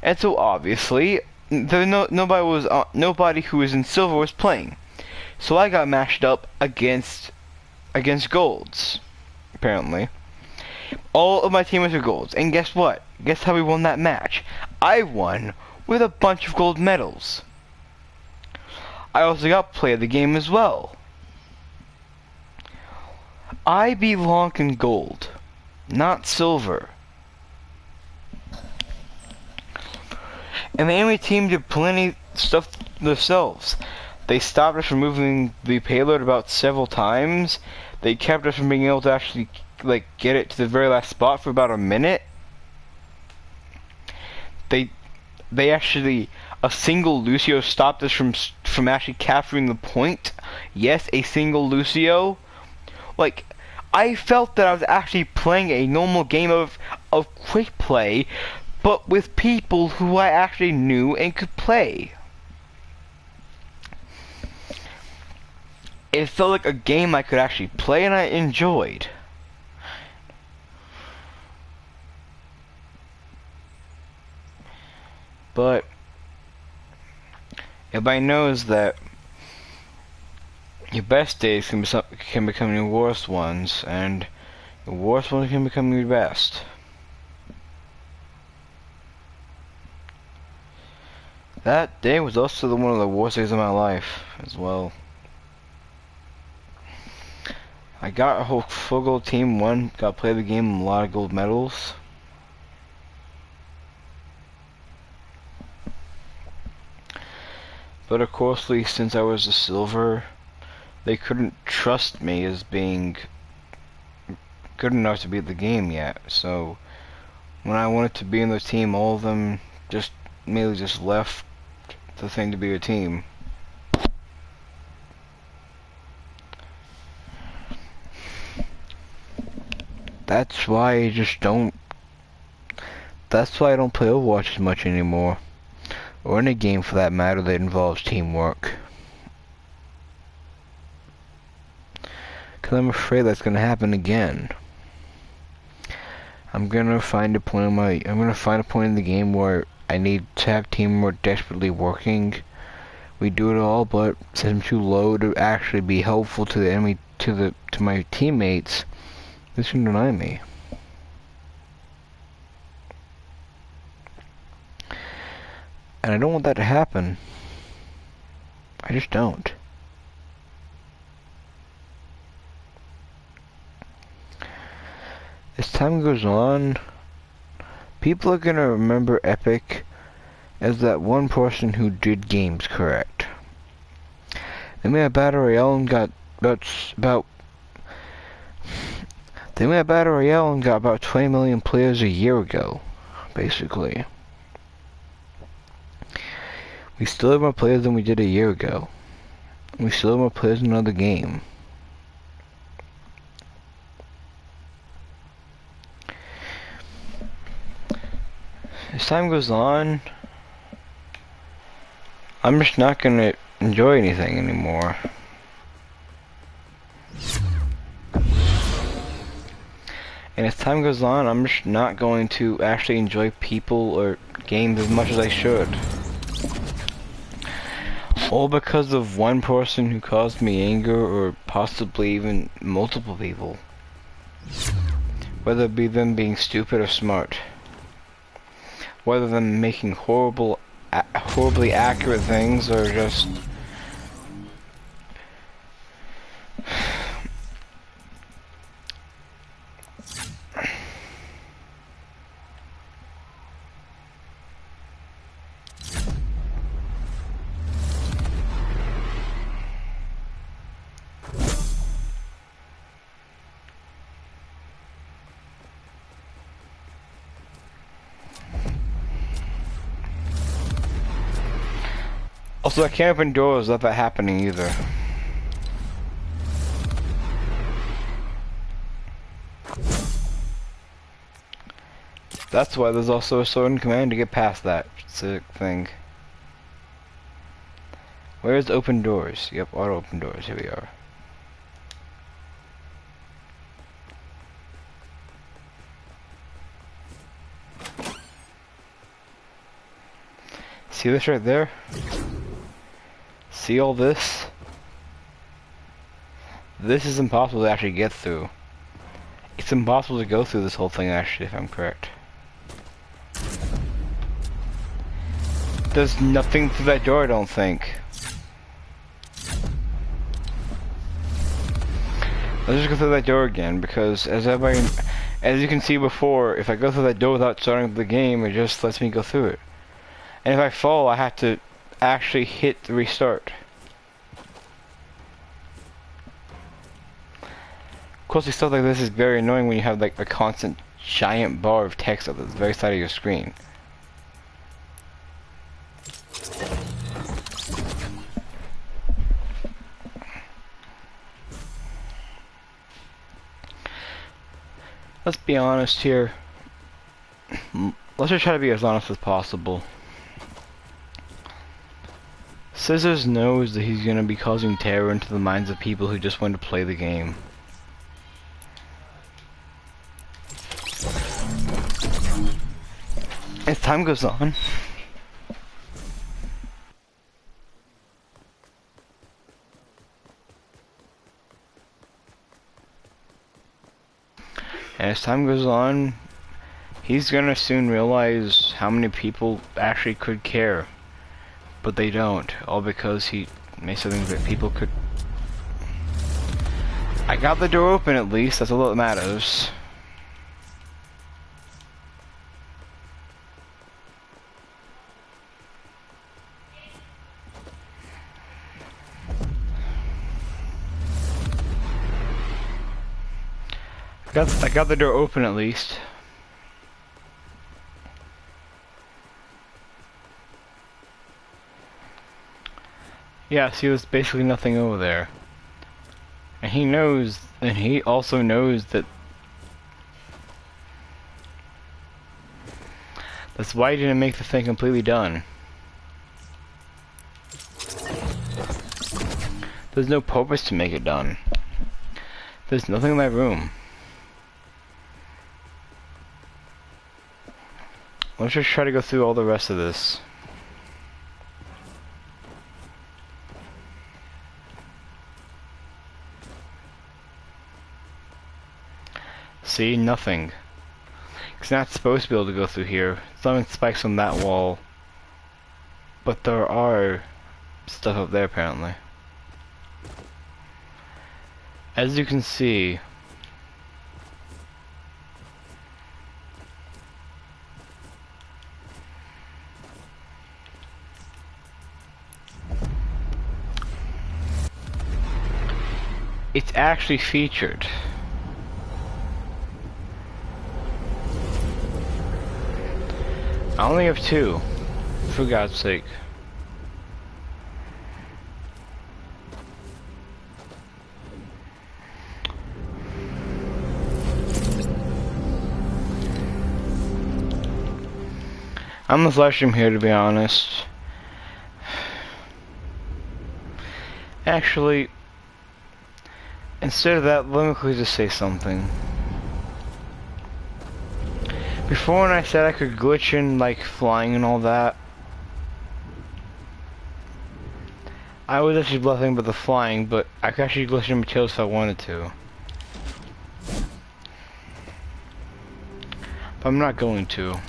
and so obviously nobody who was in silver was playing. So I got matched up against golds. Apparently, all of my teammates are golds, and guess what? Guess how we won that match? I won with a bunch of gold medals. I also got play of the game as well. I belong in gold, not silver. And the enemy team did plenty stuff themselves. They stopped us from moving the payload about several times. They kept us from being able to actually like get it to the very last spot for about a minute. They actually, a single Lucio stopped us from actually capturing the point. Yes, a single Lucio. Like, I felt that I was actually playing a normal game of quick play, but with people who I actually knew and could play. It felt like a game I could actually play and I enjoyed. But everybody knows that your best days can become your worst ones, and your worst ones can become your best. That day was also one of the worst days of my life, as well. I got a whole full gold team, got to play the game, a lot of gold medals. But of course, since I was a silver, they couldn't trust me as being good enough to beat the game yet. So when I wanted to be in the team, all of them just mainly just left the thing to be a team. That's why I don't play Overwatch as much anymore, or any game for that matter that involves teamwork. Cause I'm afraid that's gonna happen again. I'm gonna find a point in the game where I need to have teamwork desperately working. We do it all, but since I'm too low to actually be helpful to the enemy, to my teammates, this can deny me. And I don't want that to happen. I just don't. As time goes on, people are gonna remember Epic as that one person who did games correct. They made a battle royale and got about 20 million players a year ago, basically. We still have more players than we did a year ago. We still have more players in another game. As time goes on, I'm just not gonna enjoy anything anymore. And as time goes on, I'm just not going to actually enjoy people or games as much as I should. All because of one person who caused me anger, or possibly even multiple people. Whether it be them being stupid or smart. Whether them making horrible horribly accurate things or just... Also, I can't open doors without that happening either. That's why there's also a certain command to get past that sick thing. Where's open doors? Yep, auto open doors. Here we are. See this right there? See all this? This is impossible to actually get through. It's impossible to go through this whole thing actually, if I'm correct. There's nothing through that door, I don't think. Let's just go through that door again, because as you can see before, if I go through that door without starting the game, it just lets me go through it. And if I fall, I have to actually hit the restart. Of course, stuff like this is very annoying when you have like a constant giant bar of text at the very side of your screen. Let's be honest here. Let's just try to be as honest as possible. Scissors knows that he's gonna be causing terror into the minds of people who just want to play the game. As time goes on, he's gonna soon realize how many people actually could care, but they don't, all because he makes something that people could... I got the door open at least, that's all that matters. I got the door open at least. Yeah, see, there's basically nothing over there. And he knows, and he also knows that... That's why he didn't make the thing completely done. There's no purpose to make it done. There's nothing in that room. Let's just try to go through all the rest of this. See, nothing. It's not supposed to be able to go through here. Some spikes on that wall. But there are stuff up there apparently. As you can see, it's actually featured. I only have two, for God's sake. I'm the flash room here, to be honest. Actually, instead of that, let me quickly just say something. Before when I said I could glitch in like flying and all that, I was actually bluffing with the flying, but I could actually glitch in materials if I wanted to. But I'm not going to.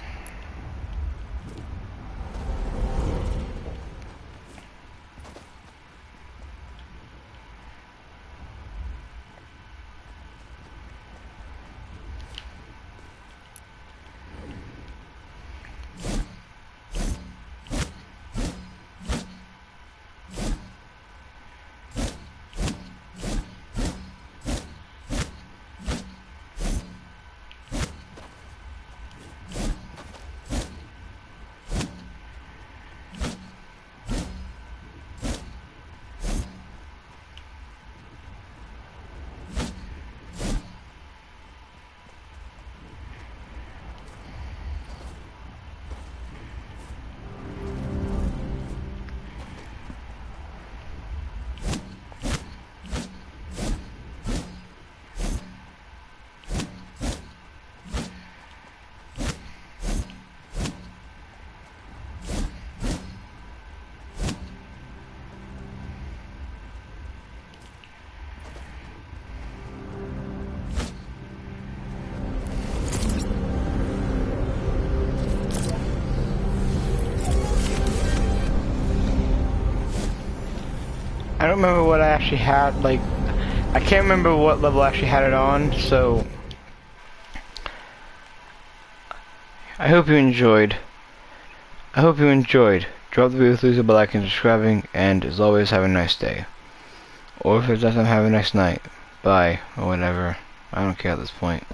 I don't remember what I actually had, like, I can't remember what level I actually had it on, so I hope you enjoyed. Drop the video, please, a like and subscribing, and as always, have a nice day. Or if it doesn't, have a nice night. Bye, or whatever. I don't care at this point.